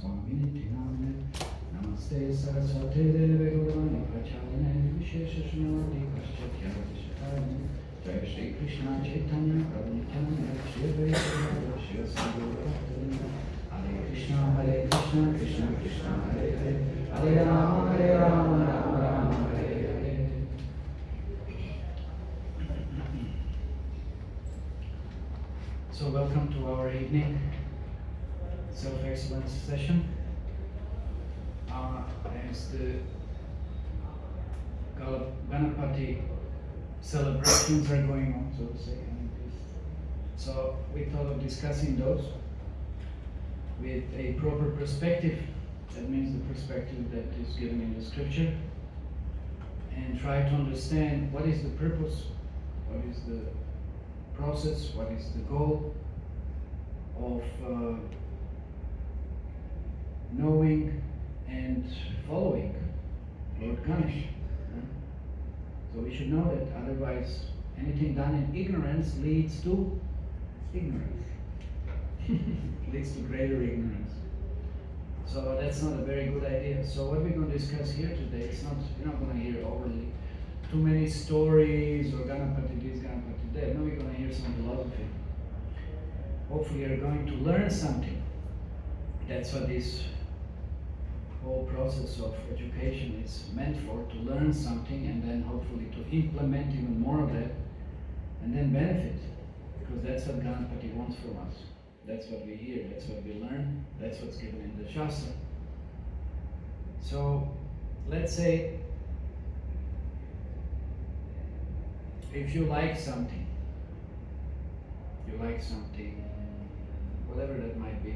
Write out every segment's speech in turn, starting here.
Swamini Namne Namaste Saraswate Deve Guruvani Pracharine Vishesha Shnavati Paschatya Vishatane Jai Shri Krishna Chaitanya Prabhu Nityananda Shri Advaita Shri Sadguru Bhaktivinoda Hare Krishna Krishna Krishna Hare Hare Hare Rama Rama Rama Hare Hare. So welcome to our evening self-excellence session. As the Ganapati celebrations are going on, so to say. So we thought of discussing those with a proper perspective. That means the perspective that is given in the scripture, and try to understand what is the purpose, what is the process, what is the goal of knowing and following Lord Ganesh. So we should know that, otherwise anything done in ignorance leads to ignorance. Leads to greater ignorance. So that's not a very good idea. So what we're going to discuss here today, it's not, you're not going to hear overly too many stories or Ganapati this, Ganapati that. No, we're going to hear some philosophy. Hopefully you're going to learn something. That's what this whole process of education is meant for, to learn something and then hopefully to implement even more of that and then benefit, because that's what Ganapati wants from us. That's what we hear, that's what we learn, that's what's given in the Shastra. So let's say if you like something, whatever that might be,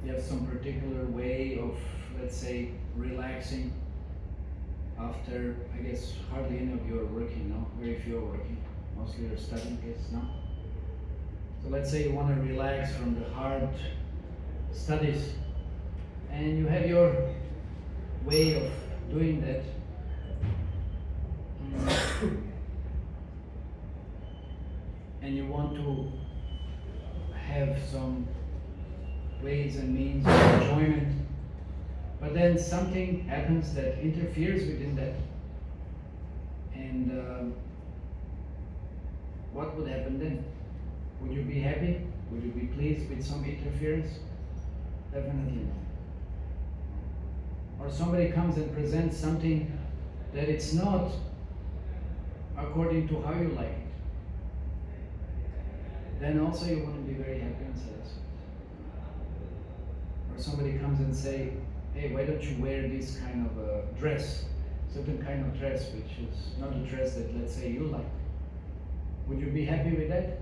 you have some particular way of, let's say, relaxing after, I guess, hardly any of you are working, no? Very few are working. Mostly you're studying, I guess, no? So let's say you want to relax from the hard studies, and you have your way of doing that. And you want to have some ways and means of enjoyment, but then something happens that interferes within that. And what would happen then? Would you be happy? Would you be pleased with some interference? Definitely not. Or somebody comes and presents something that it's not according to how you like it. Then also you wouldn't be very happy and satisfied. Or somebody comes and say, hey, why don't you wear this kind of a dress, certain kind of dress, which is not a dress that, let's say, you like. Would you be happy with that?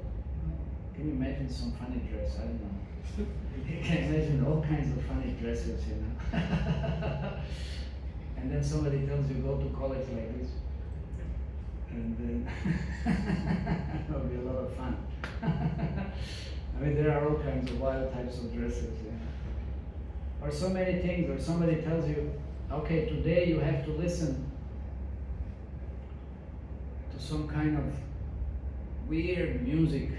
Can you imagine some funny dress? I don't know. You can imagine all kinds of funny dresses, you know. And then somebody tells you, go to college like this. And then it'll be a lot of fun. I mean, there are all kinds of wild types of dresses, you know. Or so many things, or somebody tells you, okay, today you have to listen to some kind of weird music.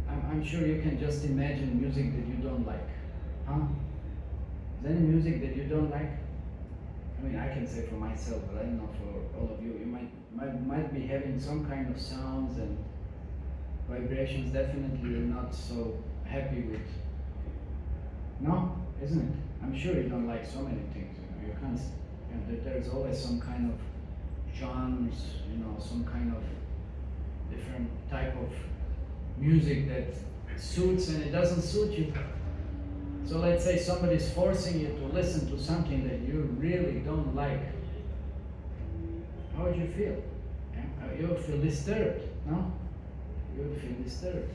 I'm sure you can just imagine music that you don't like. Huh? Is there any music that you don't like? I mean, I can say for myself, but I don't know for all of you. You might be having some kind of sounds and vibrations definitely you're not so happy with. No? Isn't it? I'm sure you don't like so many things. You know, you can't. You know, there's always some kind of genres. You know, some kind of different type of music that suits and it doesn't suit you. So let's say somebody's forcing you to listen to something that you really don't like. How would you feel? Yeah? You would feel disturbed, no? You would feel disturbed.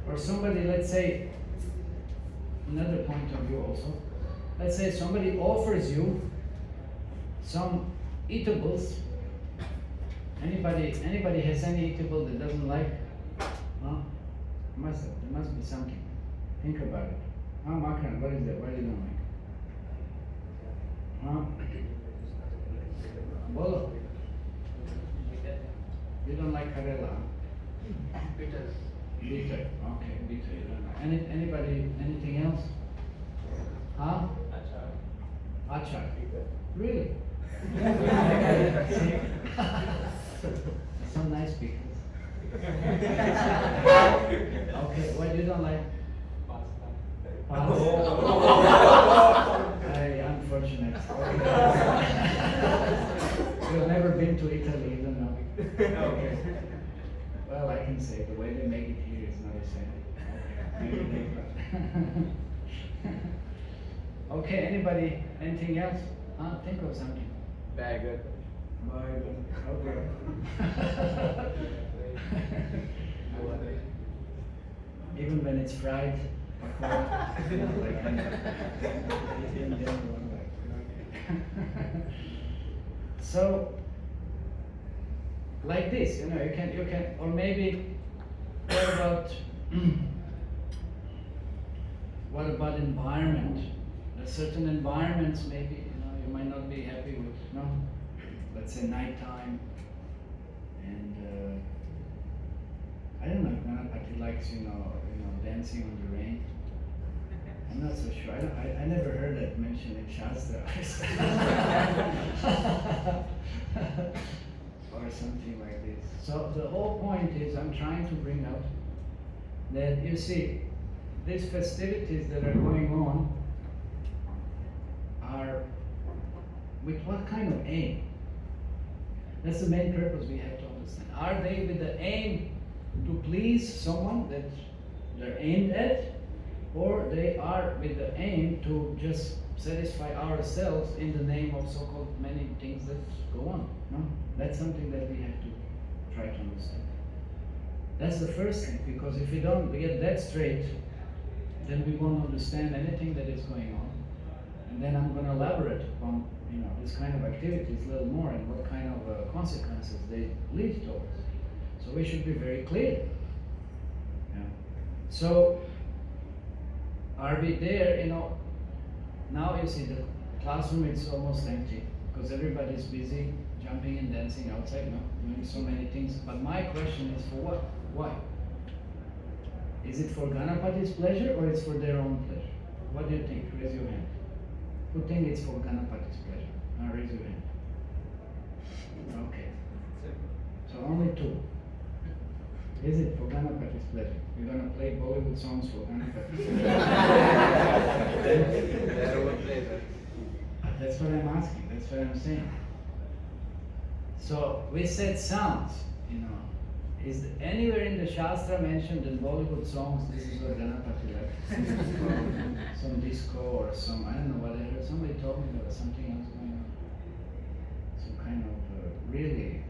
Or somebody, let's say, another point of view also, let's say somebody offers you some eatables. Anybody has any eatable that doesn't like? No? There must be something. Think about it. Makran, what is that? Why do you don't like? Bolo. You don't like Karela? Bitter. Bitter. Okay, bitter. You don't like. Anybody, anything else? Huh? Achar. Really? Some nice pickles. Okay, what you don't like? Pasta. Very unfortunate. You've never been to Italy, you don't know. Okay. Well, I can say the way they make it here is not the same. Okay, maybe later. Okay, anybody, anything else? Think of something. Very good. Okay. Even when it's fried, so, like this, you can, or maybe, what about environment? There's certain environments, maybe, you might not be happy with, let's say nighttime, and I don't know if Ganapati likes, dancing on the rain. I'm not so sure. I never heard that mentioned in Shastra. Or something like this. So the whole point is, I'm trying to bring out that, you see, these festivities that are going on are with what kind of aim? That's the main purpose we have to understand. Are they with the aim to please someone that they're aimed at, or they are with the aim to just satisfy ourselves in the name of so-called many things that go on? No? That's something that we have to try to understand. That's the first thing, because if we don't get that straight, then we won't understand anything that is going on. And then I'm going to elaborate upon this kind of activities a little more and what kind of consequences they lead towards. So we should be very clear. Yeah. So are we there? Now you see the classroom is almost empty because everybody is busy jumping and dancing outside, doing so many things. But my question is, for what? Why? Is it for Ganapati's pleasure or it's for their own pleasure? What do you think? Raise your hand. Who think it's for Ganapati's pleasure? Now raise your hand. Okay. So only two. Is it for Ganapati's pleasure? We're going to play Bollywood songs for Ganapati. That's what I'm asking. That's what I'm saying. So we said sounds, Is anywhere in the Shastra mentioned in Bollywood songs, this is what Ganapati likes? Some disco or some, I don't know what I heard. Somebody told me there was something else going on. Some kind of really,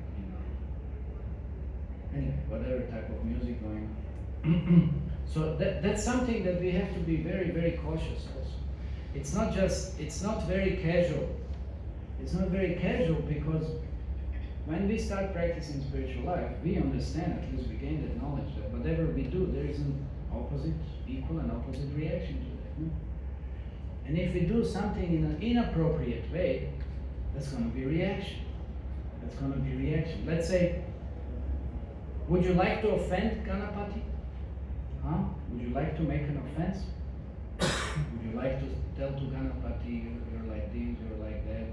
anyway, whatever type of music going on. So that's something that we have to be very, very cautious also. It's not very casual. It's not very casual because when we start practicing spiritual life, we understand, at least we gain that knowledge, that whatever we do, there is an equal and opposite reaction to that. No? And if we do something in an inappropriate way, that's going to be reaction. That's going to be reaction. Let's say, would you like to offend Ganapati? Would you like to make an offense? Would you like to tell to Ganapati, you're like this, you're like that,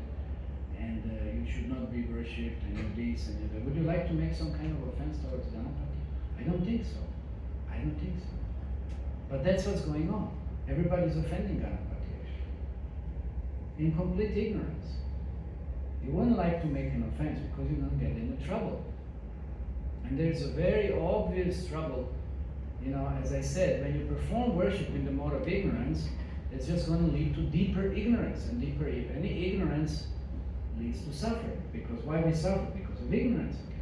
and you should not be worshipped, and you're this and you're that? Would you like to make some kind of offense towards Ganapati? I don't think so. I don't think so. But that's what's going on. Everybody's offending Ganapati actually. In complete ignorance. You wouldn't like to make an offense because you don't get into trouble. And there's a very obvious trouble. As I said, when you perform worship in the mode of ignorance, it's just going to lead to deeper ignorance and deeper. Any ignorance leads to suffering. Because why we suffer? Because of ignorance. Okay?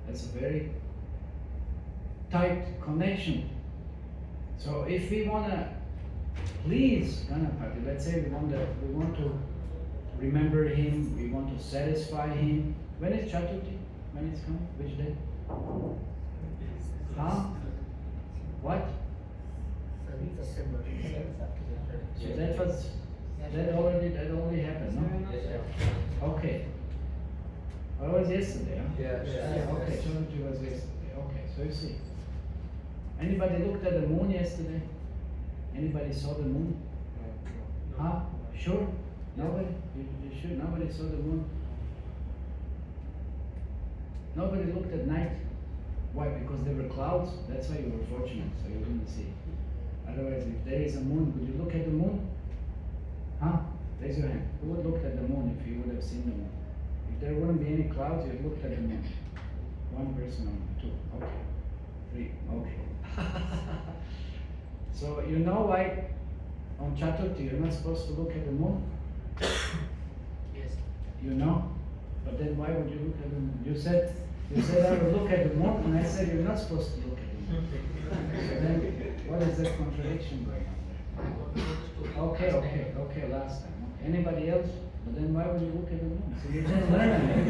That's a very tight connection. So if we want to please Ganapati, let's say we want to remember him, we want to satisfy him. When is Chaturthi? When it's coming? Which day? What? So that already happened, no? Okay. Well, it was yesterday, huh? Yeah. Okay, Chaturthi was yesterday. Okay, so you see. Anybody looked at the moon yesterday? Anybody saw the moon? Huh? Sure? Nobody? You sure? Nobody saw the moon? Nobody looked at night? Why? Because there were clouds? That's why you were fortunate, so you didn't see. Otherwise, if there is a moon, would you look at the moon? Huh? Raise your hand. Who would look at the moon if you would have seen the moon? If there wouldn't be any clouds, you'd looked at the moon. One person only. Two. Okay. Three. Okay. So you know why on Chaturthi you're not supposed to look at the moon? Yes. You know? But then why would you look at the moon? You said I would look at the moon, and I said you're not supposed to look at the moon. So then what is that contradiction going on there? Okay, last time. Okay. Anybody else? But then why would you look at the moon? So you didn't learn anything.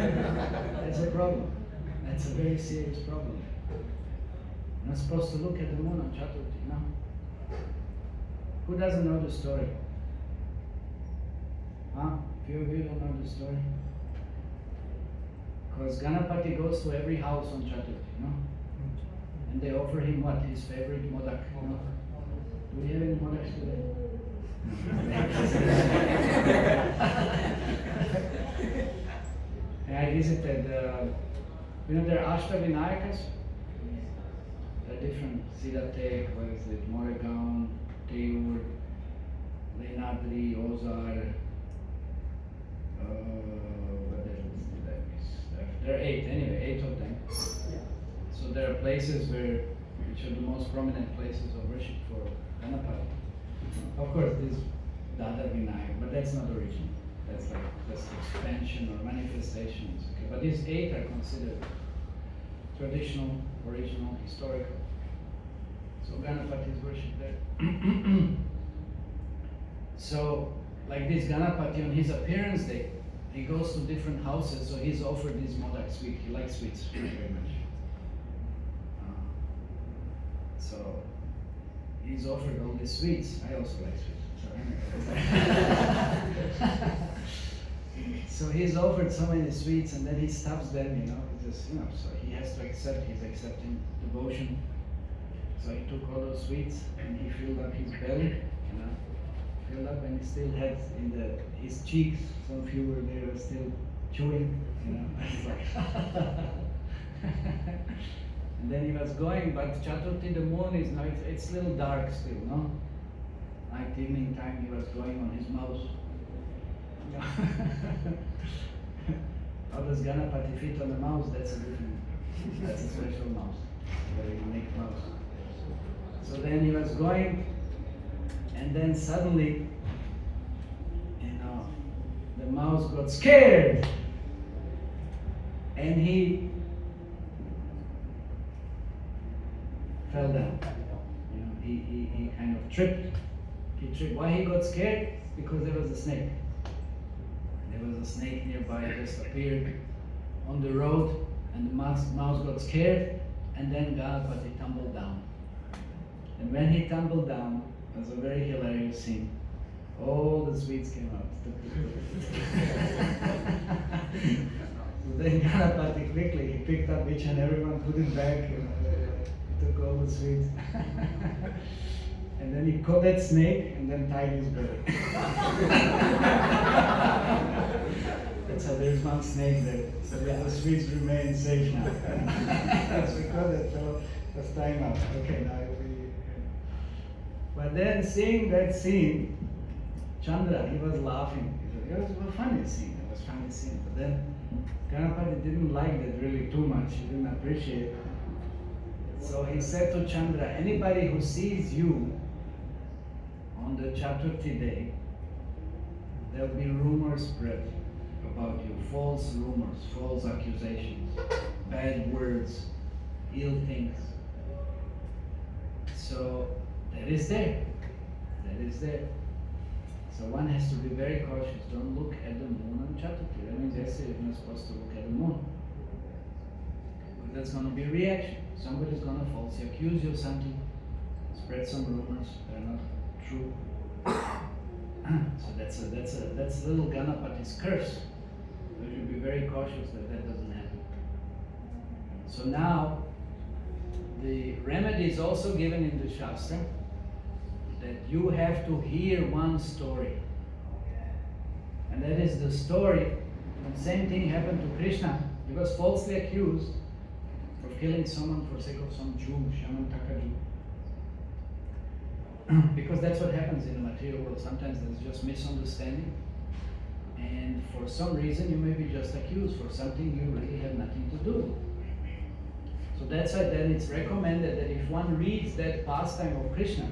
That's a problem. That's a very serious problem. You're not supposed to look at the moon on Chaturthi, no? Who doesn't know the story? Huh? Few of you don't know the story? Because Ganapati goes to every house on Chaturthi, no? And they offer him what? His favorite modak. No? Do we have any modaks today? I visited, there are Ashtavinayakas? They're different. Siddhatek, what is it? Moregaon, Teyur, Lenadri, Ozar, what else did I miss? There are 8, anyway, 8 of them. So there are places which are the most prominent places of worship for Ganapati. Of course, this Dada Vinayak, but that's not original. That's expansion or manifestations. Okay? But these 8 are considered traditional, original, historical. So Ganapati is worshipped there. So, like this Ganapati, on his appearance day, he goes to different houses, so he's offered this modak sweet. He likes sweets very much. So, he's offered all these sweets. I also like sweets. So he's offered so many sweets, and then he stops them, so he has to accept, he's accepting devotion. So he took all those sweets, and he filled up his belly, filled up, and he still had his cheeks, some few were there, were still chewing, It's like and then he was going, but Chaturthi, the moon is now, it's a little dark still, no? Night, evening time, he was going on his mouse. How does Ganapati fit on the mouse? That's a special mouse, very unique mouse. So then he was going, and then suddenly, the mouse got scared, and he fell down. He kind of tripped. Why he got scared? Because there was a snake. There was a snake nearby, it just appeared on the road, and the mouse got scared, and then Ganapati tumbled down. And when he tumbled down, it was a very hilarious scene. All the sweets came out. So then Ganapati quickly, he picked up each and every one, put it back, he took all the sweets. And then he caught that snake and then tied his belly. That's how there's one snake there. So the sweets remain safe now. That's because that fellow was tying up. Okay, now but then seeing that scene, Chandra, he was laughing. He said, it was a funny scene. It was a funny scene. But then Ganapati didn't like that really too much. He didn't appreciate it. So he said to Chandra, anybody who sees you on the Chaturthi day, there will be rumors spread about you, false rumors, false accusations, bad words, ill things. So that is there. That is there. So one has to be very cautious. Don't look at the moon on Chaturthi. That means yesterday you're not supposed to look at the moon. Because that's going to be a reaction. Somebody's going to falsely accuse you of something, spread some rumors that are not true. So that's little Ganapati's curse. We should be very cautious that that doesn't happen. So now, the remedy is also given in the Shastra that you have to hear one story. And that is the story. And the same thing happened to Krishna. He was falsely accused of killing someone for sake of some Jew, Shaman Jew. Because that's what happens in the material world. Sometimes there's just misunderstanding. And for some reason you may be just accused for something you really have nothing to do. So that's why then it's recommended that if one reads that pastime of Krishna,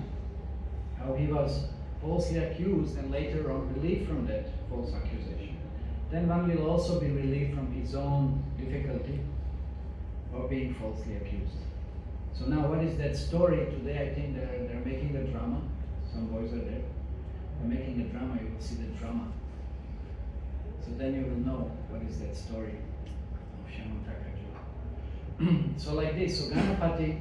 how he was falsely accused and later on relieved from that false accusation, then one will also be relieved from his own difficulty of being falsely accused. So now what is that story? Today I think they're making the drama. Some boys are there. They're making a drama, you will see the drama. So then you will know what is that story of Shaman So like this, so Ganapati,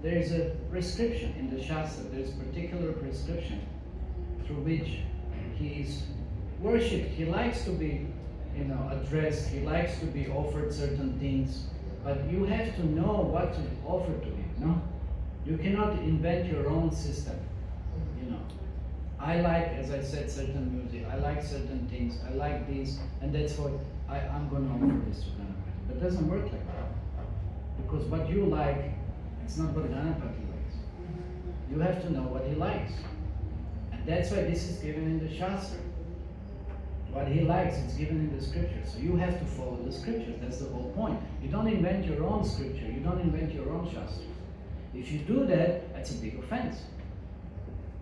there's a prescription in the Shastra, there's particular prescription through which he is worshipped. He likes to be, addressed, he likes to be offered certain things, but you have to know what to offer to him, no? You cannot invent your own system, I like, as I said, certain music, I like certain things, I like these, and that's what I'm going to offer this to Ganapati. But it doesn't work like that. Because what you like, it's not what Ganapati likes. You have to know what he likes. And that's why this is given in the Shastra. What he likes, it's given in the scriptures. So you have to follow the scriptures, that's the whole point. You don't invent your own scripture, you don't invent your own Shastra. If you do that, that's a big offense.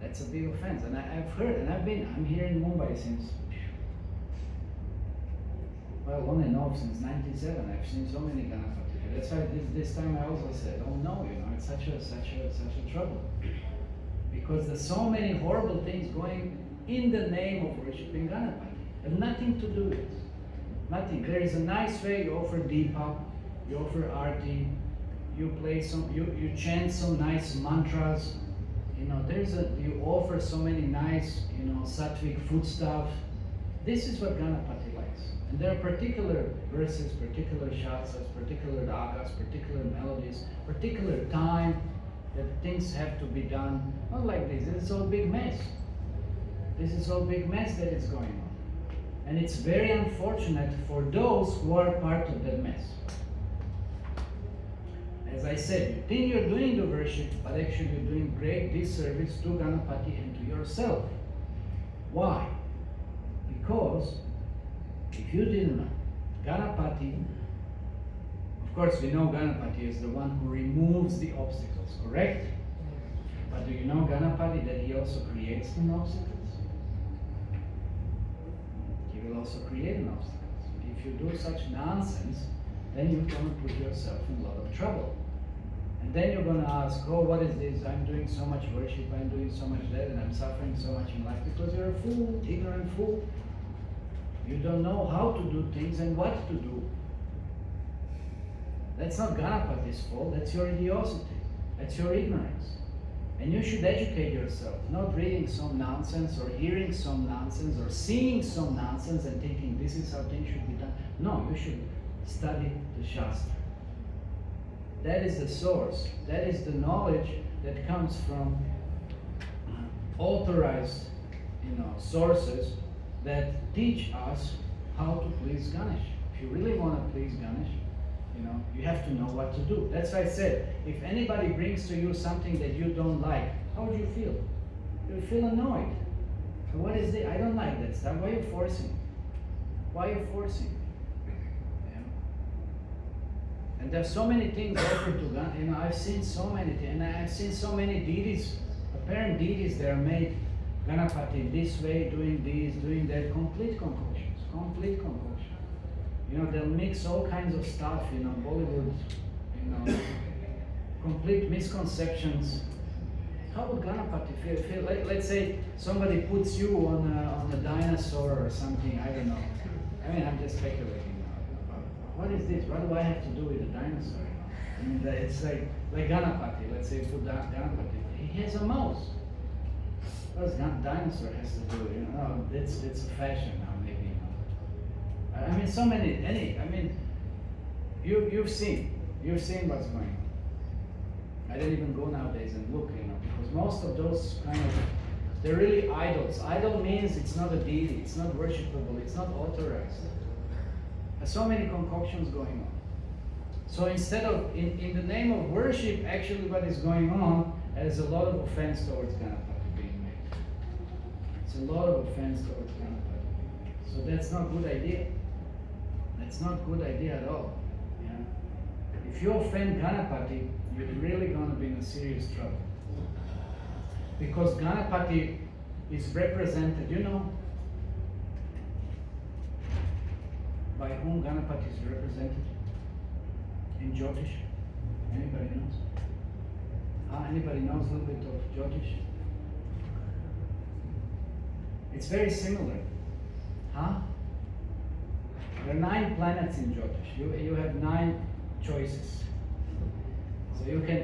That's a big offense. And I've heard, and I'm here in Mumbai since, well, on and off since 97. I've seen so many Ganapati. That's why this time I also said, oh no, it's such a trouble. Because there's so many horrible things going in the name of worshipping Ganapati. And nothing to do with it. Nothing. There is a nice way, you offer Deepa, you offer Arti, you play you chant some nice mantras. You offer so many nice, sattvic foodstuff. This is what Ganapati likes. And there are particular verses, particular shastras, particular ragas, particular melodies, particular time that things have to be done. Not like this. It's all big mess. This is all big mess that is going on. And it's very unfortunate for those who are part of that mess. As I said, you think you're doing the worship, but actually you're doing great disservice to Ganapati and to yourself. Why? Because if you didn't know, Ganapati, of course we know Ganapati is the one who removes the obstacles, correct? But do you know Ganapati that he also creates the obstacles? He will also create an obstacle. If you do such nonsense, then you're going to put yourself in a lot of trouble. And then you're going to ask, oh, what is this? I'm doing so much worship, I'm doing so much that, and I'm suffering so much in life because you're a fool, ignorant fool. You don't know how to do things and what to do. That's not Ganapati's fault, that's your idiocy. That's your ignorance. And you should educate yourself, not reading some nonsense or hearing some nonsense or seeing some nonsense and thinking this is how things should be done. No, you should study the Shastra. That is the source. That is the knowledge that comes from authorized, sources that teach us how to please Ganesh. If you really want to please Ganesh, you have to know what to do. That's why I said, if anybody brings to you something that you don't like, how would you feel? You would feel annoyed. So what is it? I don't like that stuff. Why are you forcing? Why are you forcing? And there's so many things offered to God. I've seen so many things, and I've seen so many deities, apparent deities that are made Ganapati this way, doing this, doing that, complete concoctions. They'll mix all kinds of stuff, Bollywood, complete misconceptions. How would Ganapati feel? Let's say somebody puts you on a dinosaur or something, I don't know. I'm just speculating. What is this? What do I have to do with a dinosaur? It's like Ganapati. Let's say put Ganapati. He has a mouse. What does dinosaur has to do? It's a fashion now, maybe. So many. You've seen what's going on. I don't even go nowadays and look, because most of those they're really idols. Idol means it's not a deity, it's not worshipable, it's not authorized. There's so many concoctions going on. So instead of, in the name of worship, actually what is going on is a lot of offense towards Ganapati being made. It's a lot of offense towards Ganapati. So that's not a good idea. That's not a good idea at all. Yeah? If you offend Ganapati, you're really going to be in a serious trouble. Because Ganapati is represented, by whom Ganapati is represented in Jyotish? Anybody knows? Anybody knows a little bit of Jyotish? It's very similar. There are 9 planets in Jyotish. You have 9 choices. So you can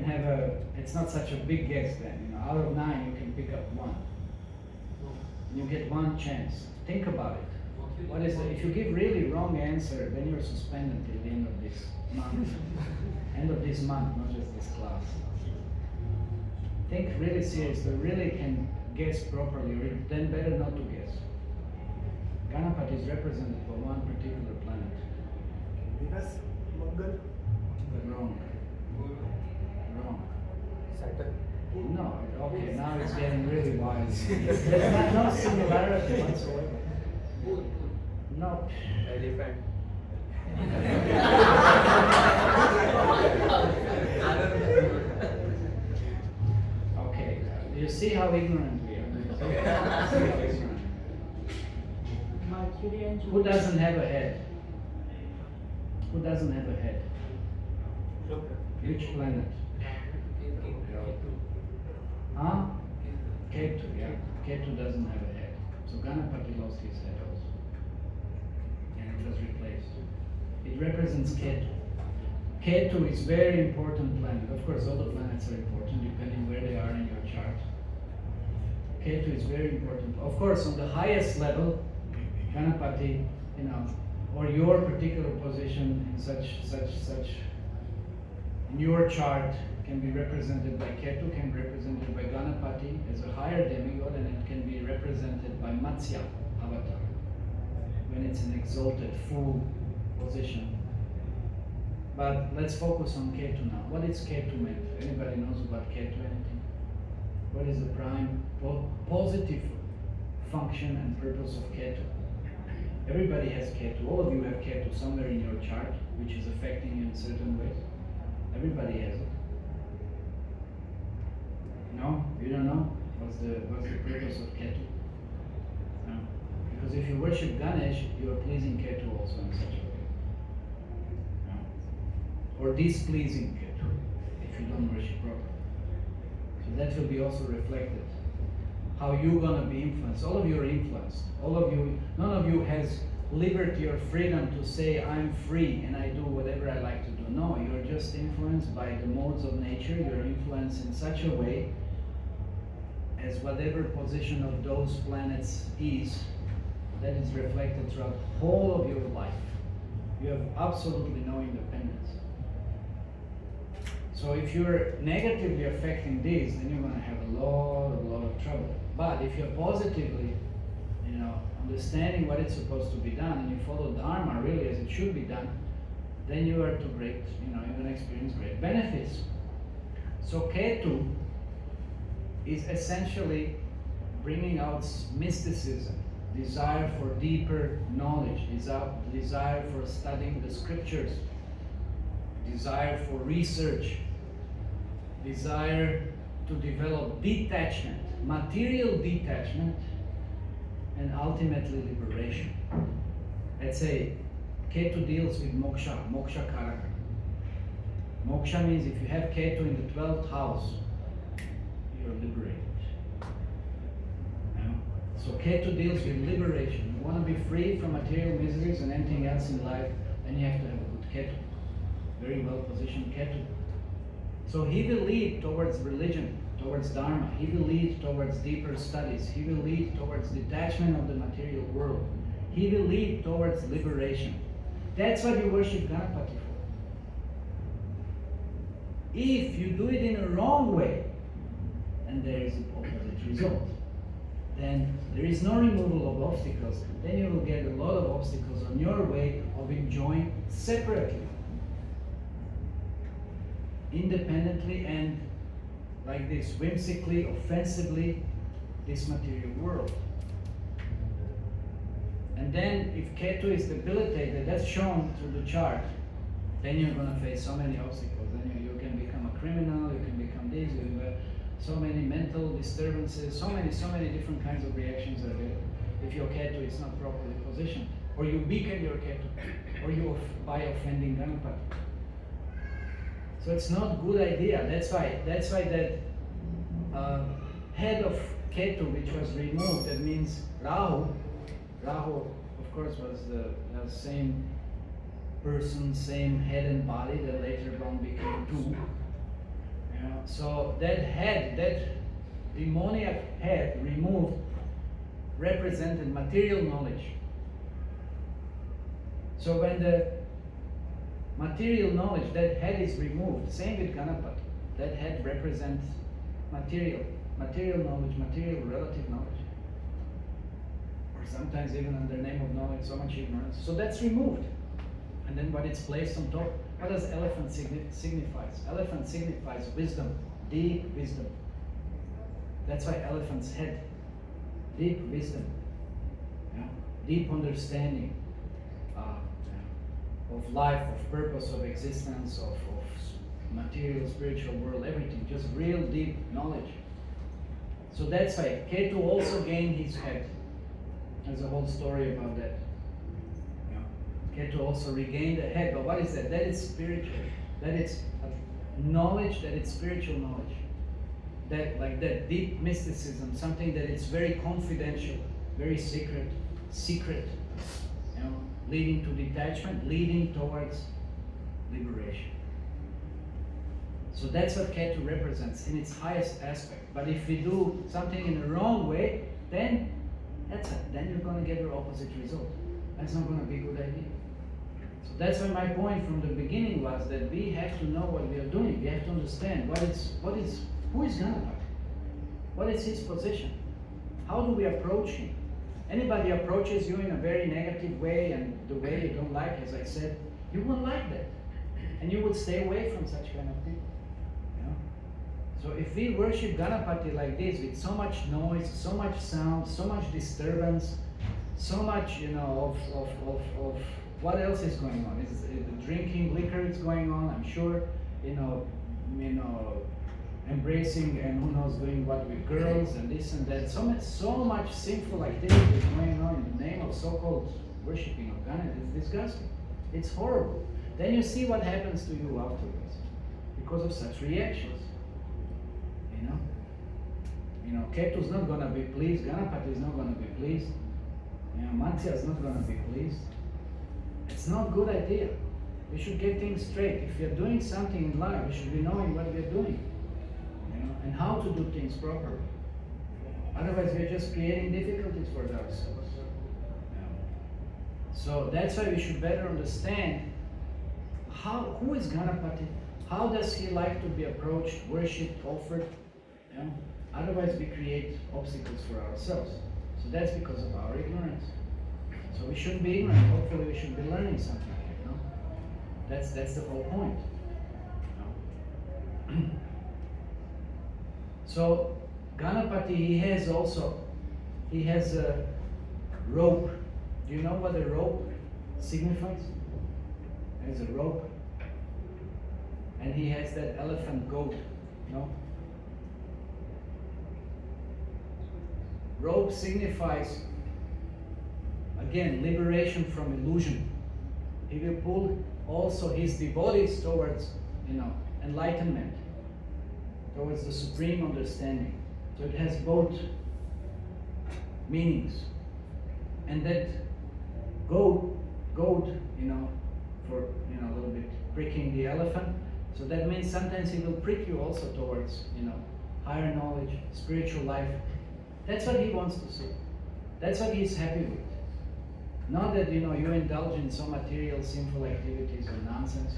have it's not such a big guess then. Out of 9 you can pick up 1. You get 1 chance. Think about it. What is it? If you give really wrong answer, then you're suspended till the end of this month. End of this month, not just this class. Think really seriously, really can guess properly, or then better not to guess. Ganapati is represented by one particular planet. Venus, Mangal, Wrong. Saturn. No, okay, now it's getting really wild. There's no similarity whatsoever. No. Elephant. Okay, you see how ignorant we are. Who doesn't have a head? Who doesn't have a head? Which planet? Ketu, yeah. Ketu doesn't have a head. So Ganapati lost his head also. And it was replaced. It represents Ketu. Ketu is very important planet. Of course, all the planets are important depending where they are in your chart. Ketu is very important. Of course, on the highest level, Ganapati, or your particular position in such, in your chart can be represented by Ketu, can be represented by Ganapati as a higher demigod, and it can be represented by Matsya avatar, when it's an exalted, full position. But let's focus on Ketu now. What is Ketu meant? Anybody knows about Ketu, anything? What is the prime positive function and purpose of Ketu? Everybody has Ketu. All of you have Ketu somewhere in your chart, which is affecting you in certain ways. Everybody has it. No? You don't know? What's the purpose of Ketu? No. Because if you worship Ganesh, you are pleasing Ketu also in such a way. No. Or displeasing Ketu, if you don't worship properly. So that will be also reflected. How you're gonna be influenced. All of you are influenced. All of you, none of you has liberty or freedom to say, I'm free and I do whatever I like to do. No, you're just influenced by the modes of nature. You're influenced in such a way as whatever position of those planets is, that is reflected throughout the whole of your life. You have absolutely no independence. So if you're negatively affecting this, then you're going to have a lot of trouble. But if you're positively, understanding what it's supposed to be done, and you follow Dharma really as it should be done, then you are to great, you're going to experience great benefits. So Ketu is essentially bringing out mysticism, desire for deeper knowledge, desire for studying the scriptures, desire for research, desire to develop detachment, material detachment, and ultimately liberation. Let's say Ketu deals with moksha karaka. Moksha means if you have Ketu in the 12th house, you're liberated. So Ketu deals with liberation. You want to be free from material miseries and anything else in life, then you have to have a good Ketu. Very well positioned Ketu. So he will lead towards religion, towards Dharma. He will lead towards deeper studies. He will lead towards detachment of the material world. He will lead towards liberation. That's what you worship Ganapati for. If you do it in a wrong way, and there is an opposite result, then there is no removal of obstacles. Then you will get a lot of obstacles on your way of enjoying separately, independently, and like this, whimsically, offensively, this material world. And then if Ketu is debilitated, that's shown through the chart, then you're going to face so many obstacles. Then you can become a criminal, you can become this, you have so many mental disturbances, so many different kinds of reactions are there. If your Ketu is not properly positioned, or you weaken your Ketu, or you by offending Ganapati. So it's not a good idea. That's why that head of Ketu, which was removed, that means Rahu, of course, was the same person, same head and body that later on became two. So that head, that demoniac head removed, represented material knowledge. So when the material knowledge, that head is removed, same with Ganapati, that head represents material knowledge, material relative knowledge. Or sometimes even under the name of knowledge, so much ignorance. So that's removed. And then when it's placed on top, what does elephant signifies? Elephant signifies wisdom, deep wisdom. That's why elephant's head, deep wisdom, deep understanding of life, of purpose, of existence, of material, spiritual world, everything, just real deep knowledge. So that's why Ketu also gained his head. There's a whole story about that. Ketu also regained a head, but what is that? That is spiritual. That is knowledge, that is spiritual knowledge. That, like that deep mysticism, something that is very confidential, very secret, leading to detachment, leading towards liberation. So that's what Ketu represents in its highest aspect. But if we do something in the wrong way, then that's it. Then you're going to get the opposite result. That's not going to be a good idea. So that's why my point from the beginning was that we have to know what we are doing. We have to understand who is Ganapati? What is his position? How do we approach him? Anybody approaches you in a very negative way and the way you don't like, as I said, you won't like that. And you would stay away from such kind of people. So if we worship Ganapati like this, with so much noise, so much sound, so much disturbance, so much, of what else is going on? Is drinking liquor is going on, I'm sure, embracing and who knows doing what with girls and this and that. So much sinful activity is going on in the name of so-called worshipping of Ganesh. It's disgusting. It's horrible. Then you see what happens to you afterwards because of such reactions. Ketu is not going to be pleased. Ganapati is not going to be pleased. Matsya is not going to be pleased. It's not a good idea. We should get things straight. If we are doing something in life, we should be knowing what we are doing, and how to do things properly. Otherwise, we are just creating difficulties for ourselves. So that's why we should better understand who is Ganapati, how does he like to be approached, worshipped, offered. Otherwise, we create obstacles for ourselves. So that's because of our ignorance. So we shouldn't be ignorant. Hopefully, we should be learning something. That's the whole point. So Ganapati, he has a rope. Do you know what a rope signifies? There's a rope, and he has that elephant goat. Rope signifies, again, liberation from illusion. He will pull also his devotees towards, enlightenment, towards the supreme understanding. So it has both meanings. And that goat, for a little bit pricking the elephant. So that means sometimes he will prick you also towards, higher knowledge, spiritual life. That's what he wants to see. That's what he's happy with. Not that you indulge in some material sinful activities or nonsense.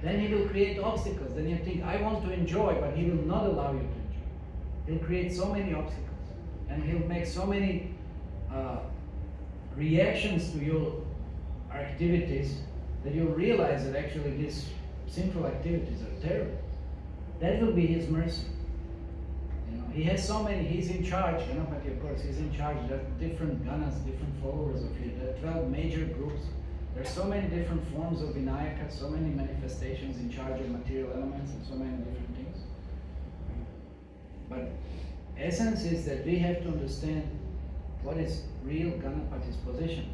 Then he will create obstacles. Then you think, I want to enjoy, but he will not allow you to enjoy. He'll create so many obstacles. And he'll make so many reactions to your activities that you'll realize that actually these sinful activities are terrible. That will be his mercy. You know, he has so many, he's in charge, Ganapati of course, he's in charge. There are different ganas, different followers of him. There are 12 major groups. There are so many different forms of Vinayaka, so many manifestations in charge of material elements and so many different things. But essence is that we have to understand what is real Ganapati's position.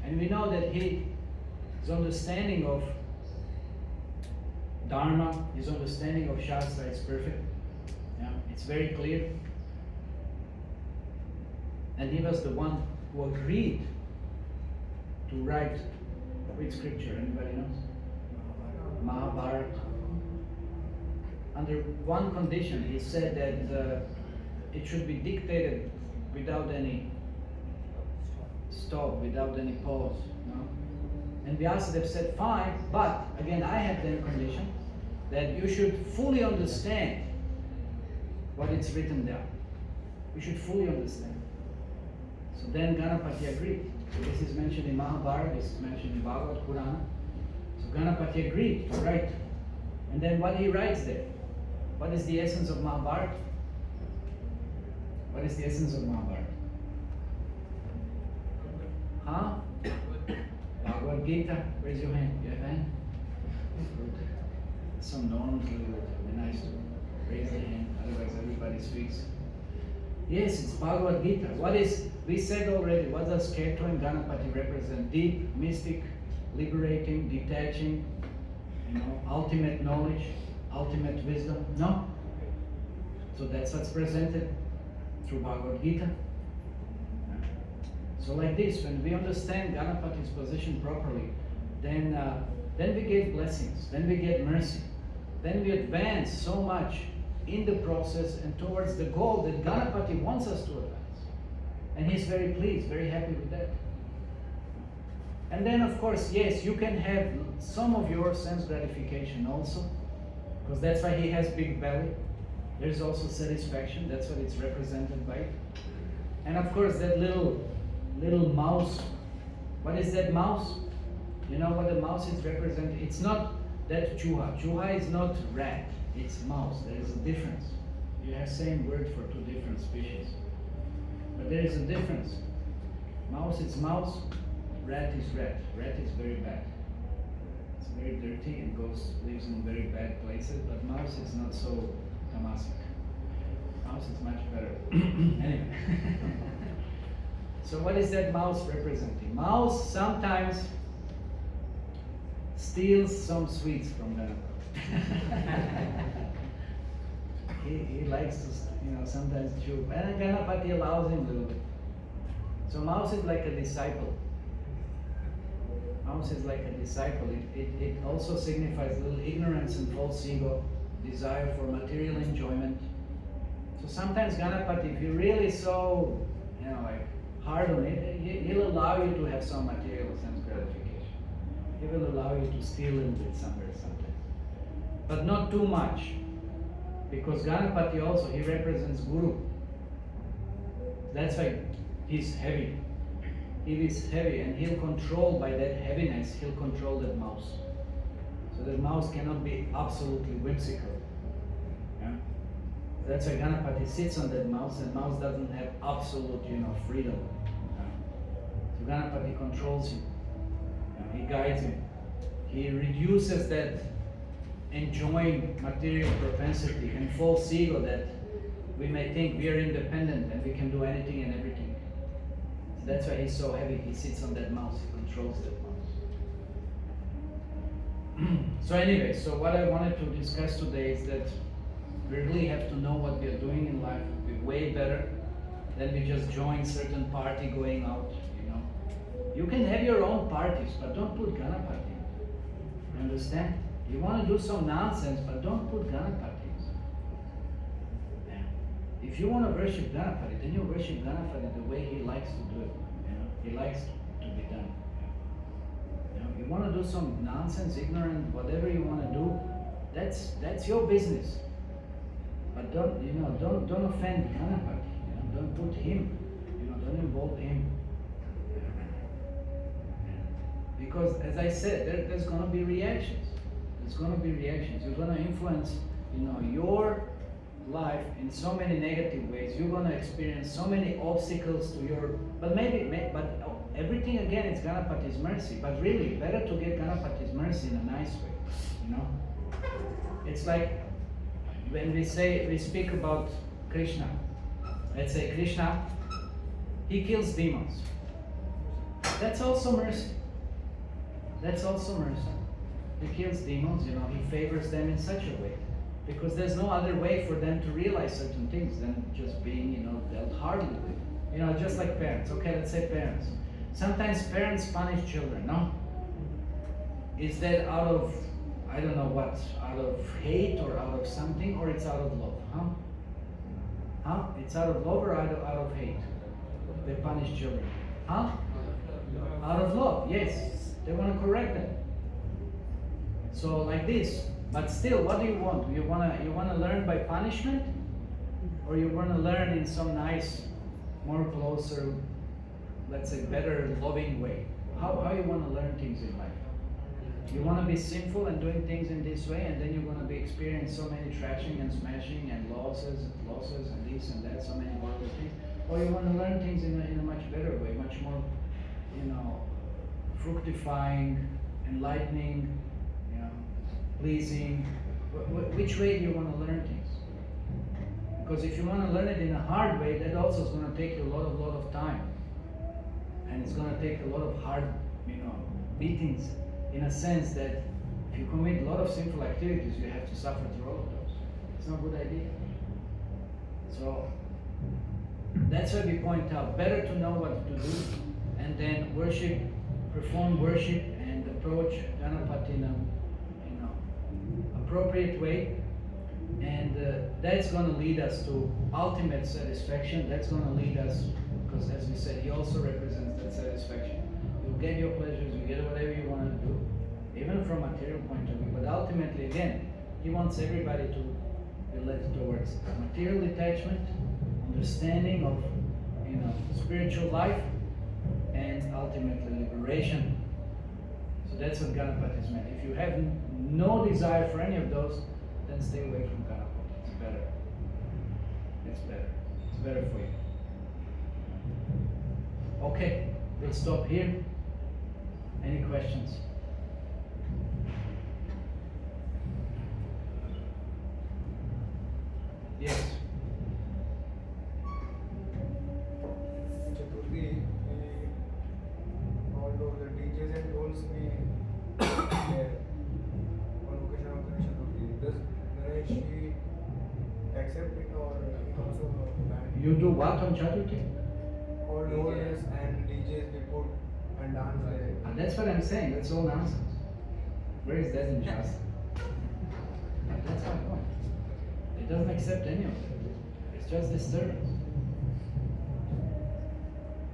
And we know that his understanding of Dharma, his understanding of Shastra is perfect. Yeah, it's very clear. And he was the one who agreed to write which scripture? Anybody knows? Mahabharata. Under one condition, he said that it should be dictated without any stop, without any pause. No? And Vyasadeva said, fine, but again, I have the condition that you should fully understand what is written there. You should fully understand. So then Ganapati agreed. So this is mentioned in Mahabharata, this is mentioned in Bhagavad Purana. So Ganapati agreed to write. And then what he writes there? What is the essence of Mahabharata? What is the essence of Mahabharata? Huh? Bhagavad Gita. Raise your hand. You have a hand? Good. Some norms will be nice to raise the hand, otherwise everybody speaks. Yes, it's Bhagavad Gita. What is, we said already, what does Ketu and Ganapati represent? Deep, mystic, liberating, detaching, ultimate knowledge, ultimate wisdom? No? So that's what's presented through Bhagavad Gita. So like this, when we understand Ganapati's position properly, then we get blessings, then we get mercy, then we advance so much in the process and towards the goal that Ganapati wants us to advance. And he's very pleased, very happy with that. And then of course, yes, you can have some of your sense gratification also, because that's why he has big belly. There's also satisfaction, that's what it's represented by. And of course that little mouse, what is that mouse? You know what the mouse is represented? It's not that Juha. Juha is not rat, it's mouse. There is a difference. You have same word for two different species. But there is a difference. Mouse is mouse, rat is rat. Rat is very bad. It's very dirty and lives in very bad places, but mouse is not so tamasic. Mouse is much better. Anyway. So what is that mouse representing? Mouse sometimes steals some sweets from Ganapati. he likes to, sometimes chew. And Ganapati allows him a little bit. So mouse is like a disciple. Mouse is like a disciple. It also signifies a little ignorance and false ego, desire for material enjoyment. So sometimes Ganapati, if you're really so, hard on it, he'll allow you to have some material sense gratification. He will allow you to steal a little bit somewhere sometimes. But not too much. Because Ganapati also, he represents Guru. That's why he's heavy. He is heavy and he'll control, by that heaviness, he'll control that mouse. So that mouse cannot be absolutely whimsical. Yeah? That's why Ganapati sits on that mouse and mouse doesn't have absolute, freedom. Yeah? So Ganapati controls him. Yeah? He guides him. He reduces that enjoying material propensity and false ego that we may think we are independent and we can do anything and everything. So that's why he's so heavy. He sits on that mouse. He controls that mouse. So anyway, so what I wanted to discuss today is that we really have to know what we are doing in life. We're way better than we just join certain party going out, You can have your own parties, but don't put Ganapati. You understand? You want to do some nonsense, but don't put Ganapatis. Yeah. If you want to worship Ganapati, then you worship Ganapati the way he likes to do it. He likes to be done. You You want to do some nonsense, ignorant, whatever you want to do, that's your business. But don't offend Ganapati. Don't put him. Don't involve him. Because as I said, there's going to be reactions. There's going to be reactions. You're going to influence, your life in so many negative ways. You're going to experience so many obstacles to your. But everything again is Ganapati's mercy. But really, better to get Ganapati's mercy in a nice way. It's like when we speak about Krishna. Let's say Krishna, he kills demons. That's also mercy. That's also mercy. He kills demons, he favors them in such a way. Because there's no other way for them to realize certain things than just being, dealt hardly with. Just like parents. Okay, let's say parents. Sometimes parents punish children, no? Is that out of, I don't know what, out of hate or out of something, or it's out of love, huh? It's out of love or out of hate? They punish children. Huh? Out of love, yes. They want to correct them. So like this. But still, what do you want? You want to learn by punishment? Or you want to learn in some nice, more closer, let's say better, loving way? How you want to learn things in life? You want to be sinful and doing things in this way, and then you're going to be experiencing so many trashing and smashing and losses and this and that, so many horrible things. Or you want to learn things in a much better way, much more, fructifying, enlightening, pleasing. Which way do you want to learn things? Because if you want to learn it in a hard way, that also is going to take you a lot of time, and it's going to take a lot of hard, beatings. In a sense that if you commit a lot of sinful activities, you have to suffer through all of those. It's not a good idea. So that's why we point out, better to know what to do and then perform worship and approach Ganapati in a appropriate way, and that's going to lead us to ultimate satisfaction. That's going to lead us, because as we said, he also represents that satisfaction. You get your pleasures, you get whatever you want to do, even from a material point of view. But ultimately, again, he wants everybody to be led towards material detachment, understanding of spiritual life, and ultimately liberation. So that's what Ganapati is meant. If you have no desire for any of those, then stay away from Ganapati. It's better. It's better. It's better for you. Okay, we'll stop here. Any questions? Yes. Chaturthi, although the DJs and rolls we there on occasion of Ganesh Chaturthi, does Ganesh he accept it or he also ban? You do what on Chaturthi? All rolls and DJs we put and dance there. And that's what I'm saying. That's all nonsense. Where is that in Shastra? That's my point. It doesn't accept any of it. It's just disturbance.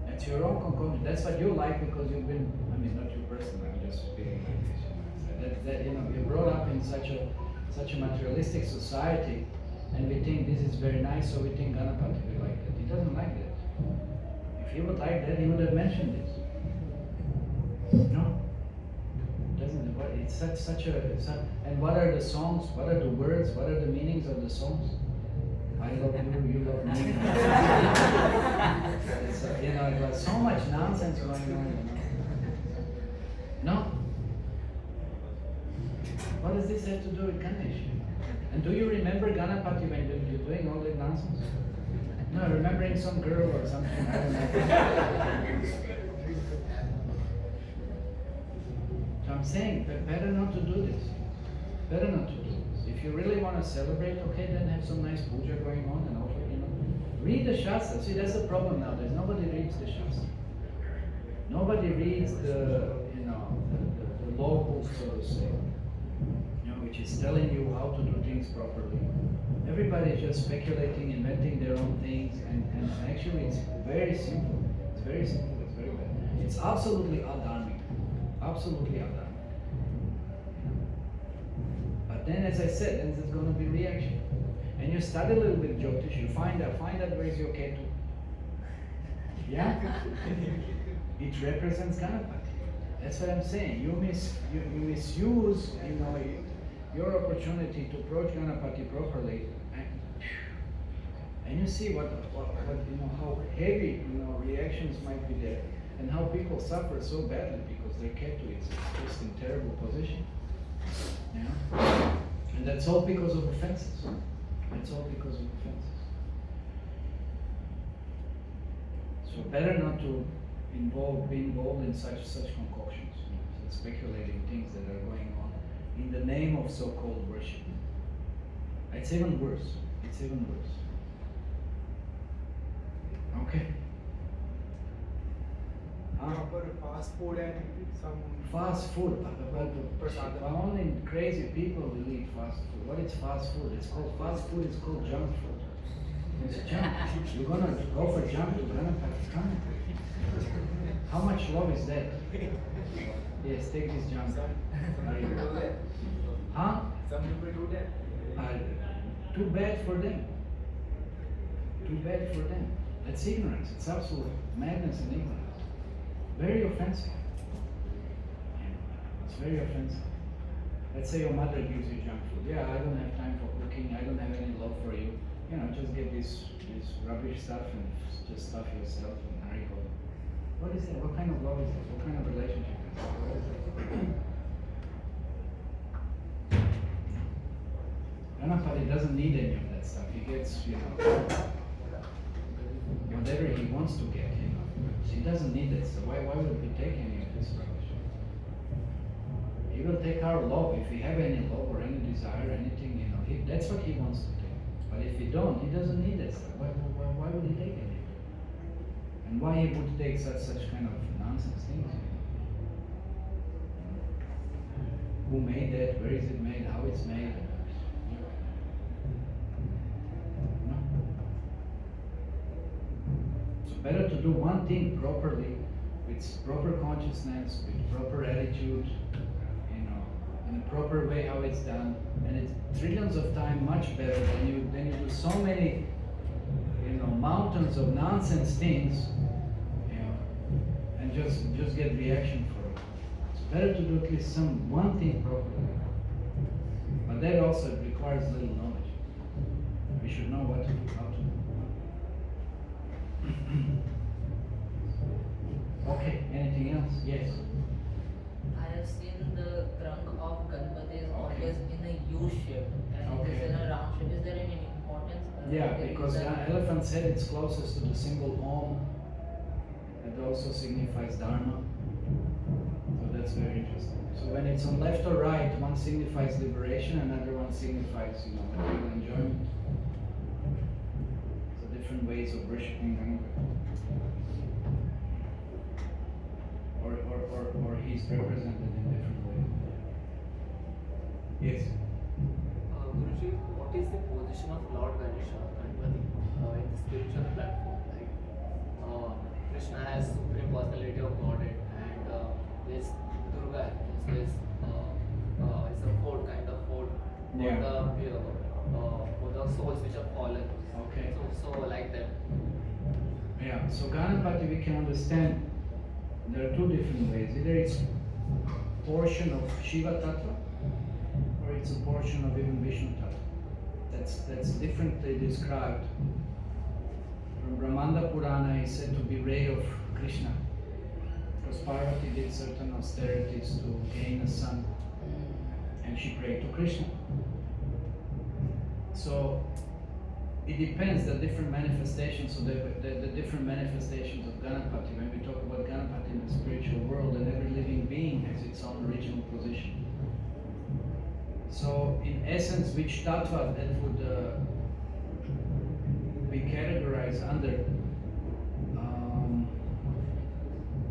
It's your own concoction. That's what you like because you've been, not you personally, I'm just speaking like this. You're brought up in such a materialistic society, and we think this is very nice, so we think Ganapati will like that. He doesn't like that. If he would like that, he would have mentioned this. No. Doesn't it? It's and what are the songs? What are the words? What are the meanings of the songs? I love you, you love me. It was so much nonsense going on. No. What does this have to do with Ganesh? And do you remember Ganapati when you're doing all that nonsense? No, remembering some girl or something. I don't know. So I'm saying, better not to do this. Better not to do this. If you really want to celebrate, okay, then have some nice puja going on and offer, Read the Shastra. See, that's the problem nowadays. Nobody reads the Shastra. Nobody reads the law book, so to say, which is telling you how to do things properly. Everybody is just speculating, inventing their own things, and actually it's very simple. It's very simple. It's very bad. It's absolutely adharmic. absolutely adharmic. But then, as I said, then there's going to be reaction. And you study a little bit Jyotish, you find out where is your Ketu. Yeah? It represents Ganapati. That's what I'm saying. You misuse, your opportunity to approach Ganapati properly, and you see what how heavy reactions might be there, and how people suffer so badly because their Ketu is just in terrible position. Yeah, and that's all because of offenses. That's all because of offenses. So better not to be involved in such concoctions, such speculating things that are going on in the name of so-called worship. It's even worse. It's even worse. Okay. Proper fast food and some Fast food. Only crazy people will eat fast food. What is fast food? It's called fast food. It's called junk food. It's junk. You're gonna go for junk to Ganapati. Come on. How much love is that? Yes, take this junk. Some people do that. Huh? Some people do that. Too bad for them. Too bad for them. That's ignorance. It's absolute madness and ignorance. Very offensive. It's very offensive. Let's say your mother gives you junk food. Yeah, I don't have time for cooking. I don't have any love for you. Just get this rubbish stuff and just stuff yourself and hurry home. What is that? What kind of love is that? What kind of relationship is that? What is that? Ganapati doesn't need any of that stuff. He gets, whatever he wants to get, He doesn't need it, so why would we take any of this rubbish? He will take our love. If we have any love or any desire, anything, that's what he wants to take. But if we don't, he doesn't need that stuff. Why would he take any? And why he would take such kind of nonsense things? Who made that? Where is it made? How it's made? No. So better to do one thing properly, with proper consciousness, with proper attitude, in a proper way how it's done, and it's trillions of times much better than you do so many, mountains of nonsense things, and just get reaction for it. It's better to do at least one thing properly. But that also requires little knowledge. We should know what to do, how to do. Okay, anything else? Yes. I have seen the trunk of Ganpati is always in a U shape and it is in a round shape. Is there any importance? Yeah, because the elephant's head is closest to the symbol Om. It also signifies Dharma. So that's very interesting. So when it's on left or right, one signifies liberation, another one signifies, material enjoyment. So different ways of worshipping Ganpati. Or he's represented in different ways. Yes. Guruji, what is the position of Lord Ganesha Ganpati in the spiritual platform? Like Krishna has supreme personality of Godhead, and this Durga is a fort, kind of fort for the souls which are fallen. Okay. So like that. Yeah. So Ganapati we can understand. There are two different ways. Either it's a portion of Shiva Tattva, or it's a portion of even Vishnu Tattva. That's differently described. From Brahmanda Purana is said to be ray of Krishna, because Parvati did certain austerities to gain a son, and she prayed to Krishna. So it depends, the different manifestations, so the different manifestations of Ganapati. When we talk about Ganapati in the spiritual world, and every living being has its own original position. So in essence, which tattva that would be categorized under,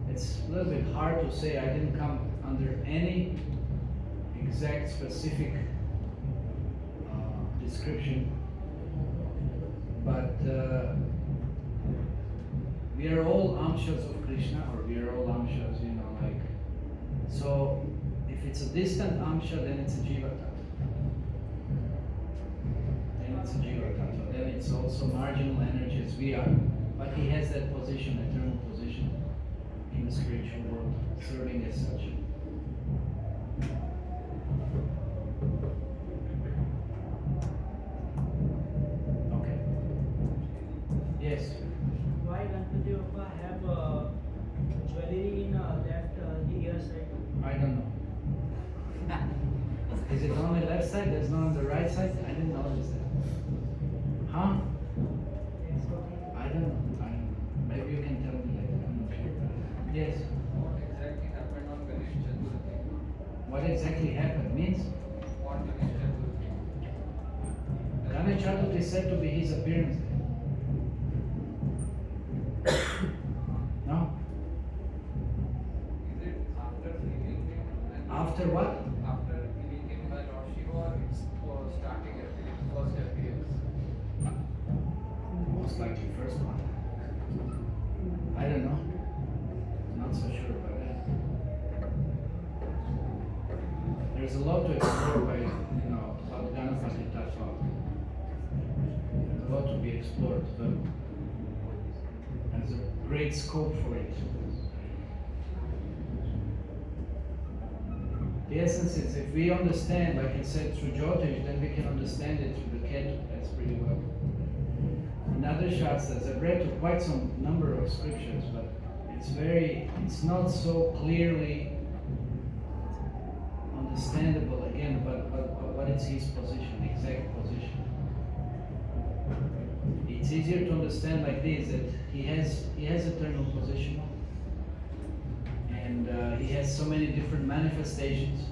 it's a little bit hard to say. I didn't come under any exact specific description. But we are all amshas of Krishna, or we are all amshas, like So if it's a distant Amsha, then it's a Jiva Tattva. Then it's a Jiva Tattva. Then it's also marginal energy as we are, but he has that position, eternal position in the spiritual world, serving as such. Okay. Yes. Why Ganpati Bappa have jewelry in left ear side? I don't know. Is it only left side? There's no on the right side? I didn't notice that. Huh? I don't know. Maybe you can tell me later. I'm not sure. Yes. What exactly happened on Ganesh Chaturthi? What exactly happened means On Ganesh Chaturthi? Ganesh Chaturthi is said to be his appearance day. No? Is it after healing him? And After what? After healing him by Lord Shiva, or it's for starting at his first appearance? Most likely first one. I don't know. Not so sure about that. There's a lot to explore by, about Ganapati Tattva. There's a lot to be explored, but there's a great scope for it. The essence is, if we understand, like it said, through Jyotish, then we can understand it through the Ketu. That's pretty well. In other Shastras, I've read quite some number of scriptures, but it's not so clearly understandable again, but what is his position, exact position. It's easier to understand like this, that he has eternal position, and he has so many different manifestations.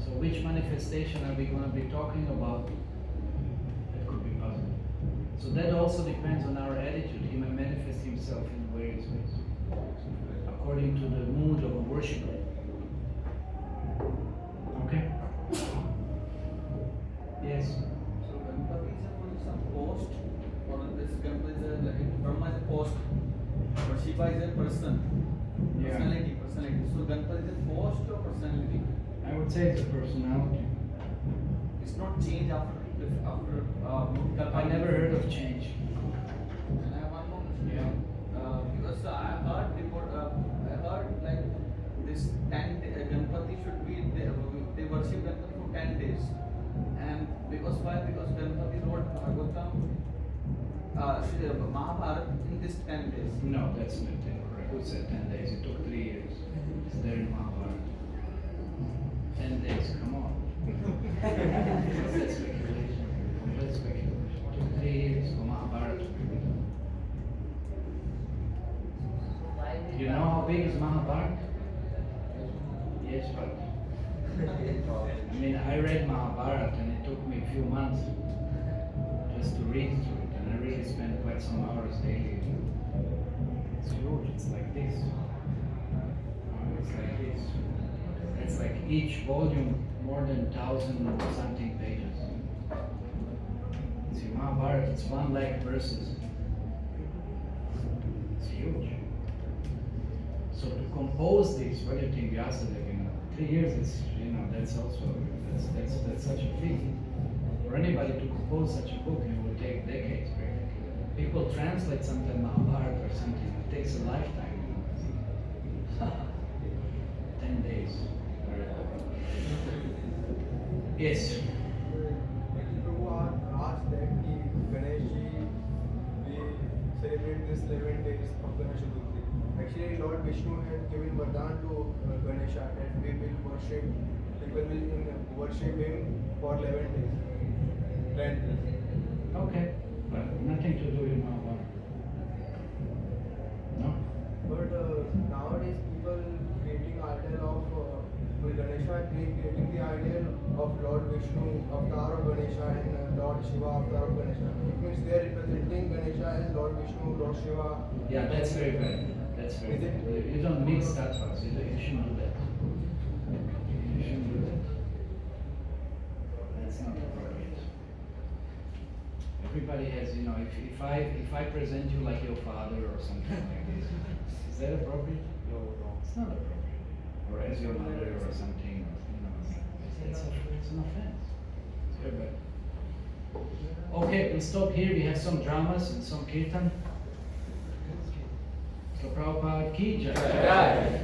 So which manifestation are we going to be talking about? That could be puzzling. So that also depends on our attitude. He may manifest himself in various ways, according to the mood of a worshipper. Okay? Yes? So Ganpati is a post, or this Ganpati is like Brahma is a post, but Shiva is a person, personality. So Ganpati is a post or personality? I would say it's a personality. It's not change after I never heard of change. And I have one more question. Yeah. Because I heard like this 10 Ganpati should be they worship Ganpati for 10 days, and because Ganpati wrote Bhagavatam, Mahabharata in this 10 days. No, that's not correct. Who said 10 days? It took 3 years. It's there in Mahabharata. 10 days, come on. That's speculation. Complete speculation. It took 3 years for Mahabharata. Why You know how big is Mahabharata? Yes, but I mean, I read Mahabharata and it took me a few months just to read through it, and I really spent quite some hours daily. It's huge. It's like this. It's like this. It's like each volume more than 1,000 something pages. See, Mahabharata, it's 1 lakh verses. It's huge. So to compose this, what do you think, Vyasadeva? 3 years, it's, that's also, that's such a feat. For anybody to compose such a book, it will take decades, practically. People translate sometimes Mahabharata or something, it takes a lifetime, 10 days. Yes. Prabhu asked that Ganesh ji, we celebrate this 11 days of Ganesh Chaturthi. Actually, Lord Vishnu had given Vardhan to Ganesha that we will worship, people will worship him for 11 days. 10 days. Okay, but nothing to do with Mahabharata. No? But nowadays people creating idol of Ganesha, creating the idol of Lord Vishnu, avatar of Ganesha, and Lord Shiva, avatar of Ganesha. It means they are representing Ganesha as Lord Vishnu, Lord Shiva. Yeah, that's very bad. That's very bad. You don't mix tattvas. You shouldn't do that. You shouldn't do that. That's not appropriate. Everybody has, if I present you like your father or something like this, is that appropriate? No, it's not appropriate. or as your mother or something, it's an offense. It's very bad. Okay, we'll stop here. We have some dramas and some kirtan. So Prabhupada ki jai.